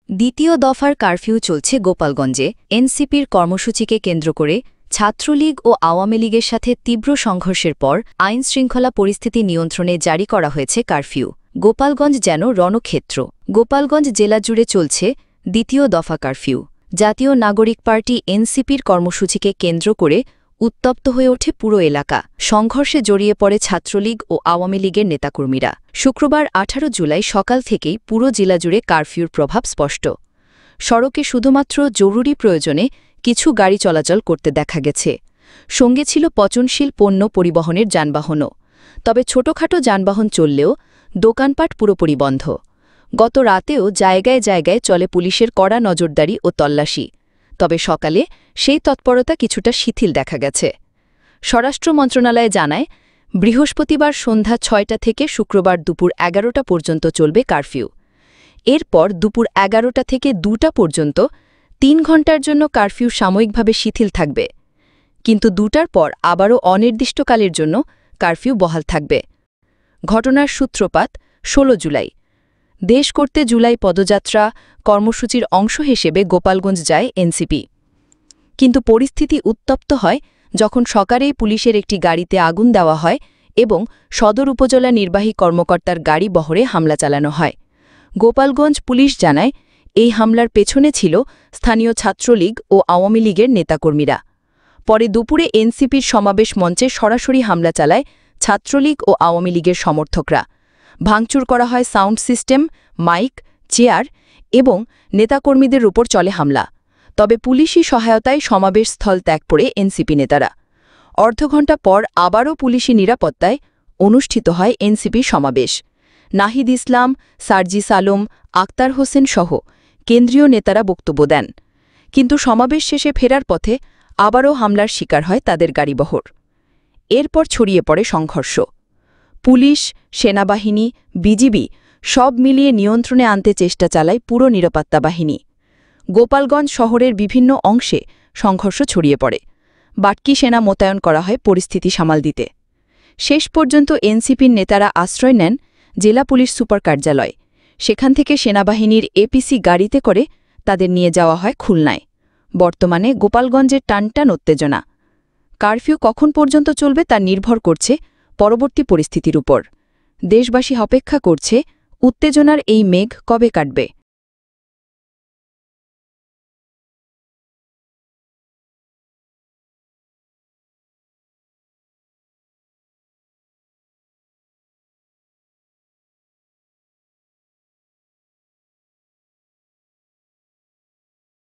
দ্বিতীয় দফার কারফিউ চলছে গোপালগঞ্জে। এনসিপির কর্মসূচিকে কেন্দ্র করে ছাত্রলীগ ও আওয়ামী লীগের সাথে তীব্র সংঘর্ষের পর আইনশৃঙ্খলা পরিস্থিতি নিয়ন্ত্রণে জারি করা হয়েছে কারফিউ। গোপালগঞ্জ যেন রণক্ষেত্র। গোপালগঞ্জ জেলা জুড়ে চলছে দ্বিতীয় দফা কারফিউ। জাতীয় নাগরিক পার্টি এনসিপির কর্মসূচিকে কেন্দ্র করে উত্তপ্ত হয়ে ওঠে পুরো এলাকা। সংঘর্ষে জড়িয়ে পড়ে ছাত্রলীগ ও আওয়ামী লীগের নেতাকর্মীরা। শুক্রবার ১৮ জুলাই সকাল থেকেই পুরো জেলা জুড়ে কারফিউর প্রভাব স্পষ্ট। সড়কে শুধুমাত্র জরুরি প্রয়োজনে কিছু গাড়ি চলাচল করতে দেখা গেছে। সঙ্গে ছিল পচনশীল পণ্য পরিবহনের যানবাহনও। তবে ছোটখাটো যানবাহন চললেও দোকানপাট পুরোপুরি বন্ধ। গত রাতেও জায়গায় জায়গায় চলে পুলিশের কড়া নজরদারি ও তল্লাশি। তবে সকালে সেই তৎপরতা কিছুটা শিথিল দেখা গেছে। স্বরাষ্ট্র মন্ত্রণালয় জানায়, বৃহস্পতিবার সন্ধ্যা ৬টা থেকে শুক্রবার দুপুর ১১টা পর্যন্ত চলবে কারফিউ। এরপর দুপুর ১১টা থেকে ২টা পর্যন্ত ৩ ঘণ্টার জন্য কারফিউ সাময়িকভাবে শিথিল থাকবে। কিন্তু ২টার পর আবারও অনির্দিষ্টকালের জন্য কারফিউ বহাল থাকবে। ঘটনার সূত্রপাত ১৬ জুলাই। দেশ করতে জুলাই পদযাত্রা কর্মসূচির অংশ হিসেবে গোপালগঞ্জ যায় এনসিপি। কিন্তু পরিস্থিতি উত্তপ্ত হয় যখন সকালেই পুলিশের একটি গাড়িতে আগুন দেওয়া হয় এবং সদর উপজেলা নির্বাহী কর্মকর্তার গাড়ি বহরে হামলা চালানো হয়। গোপালগঞ্জ পুলিশ জানায়, এই হামলার পেছনে ছিল স্থানীয় ছাত্রলীগ ও আওয়ামী লীগের নেতাকর্মীরা। পরে দুপুরে এনসিপির সমাবেশ মঞ্চে সরাসরি হামলা চালায় ছাত্রলীগ ও আওয়ামী লীগের সমর্থকরা। ভাঙচুর করা হয় সাউন্ড সিস্টেম, মাইক, চেয়ার এবং নেতাকর্মীদের উপর চলে হামলা। তবে পুলিশি সহায়তায় সমাবেশ স্থল ত্যাগ করে এনসিপি নেতারা। অর্ধঘণ্টা পর আবারও পুলিশি নিরাপত্তায় অনুষ্ঠিত হয় এনসিপি সমাবেশ। নাহিদ ইসলাম, সার্জিস আলম, আক্তার হোসেন সহ কেন্দ্রীয় নেতারা বক্তব্য দেন। কিন্তু সমাবেশ শেষে ফেরার পথে আবারও হামলার শিকার হয় তাদের গাড়িবহর। এরপর ছড়িয়ে পড়ে সংঘর্ষ। পুলিশ, সেনাবাহিনী, বিজিবি সব মিলিয়ে নিয়ন্ত্রণে আনতে চেষ্টা চালায় পুরো নিরাপত্তা বাহিনী। গোপালগঞ্জ শহরের বিভিন্ন অংশে সংঘর্ষ ছড়িয়ে পড়ে। বাটকি সেনা মোতায়েন করা হয় পরিস্থিতি সামাল দিতে। শেষ পর্যন্ত এনসিপির নেতারা আশ্রয় নেন জেলা পুলিশ সুপার কার্যালয়। সেখান থেকে সেনাবাহিনীর এপিসি গাড়িতে করে তাদের নিয়ে যাওয়া হয় খুলনায়। বর্তমানে গোপালগঞ্জের টানটান উত্তেজনা। কারফিউ কখন পর্যন্ত চলবে তা নির্ভর করছে পরবর্তী পরিস্থিতির উপর। দেশবাসী অপেক্ষা করছে উত্তেজনার এই মেঘ কবে কাটবে।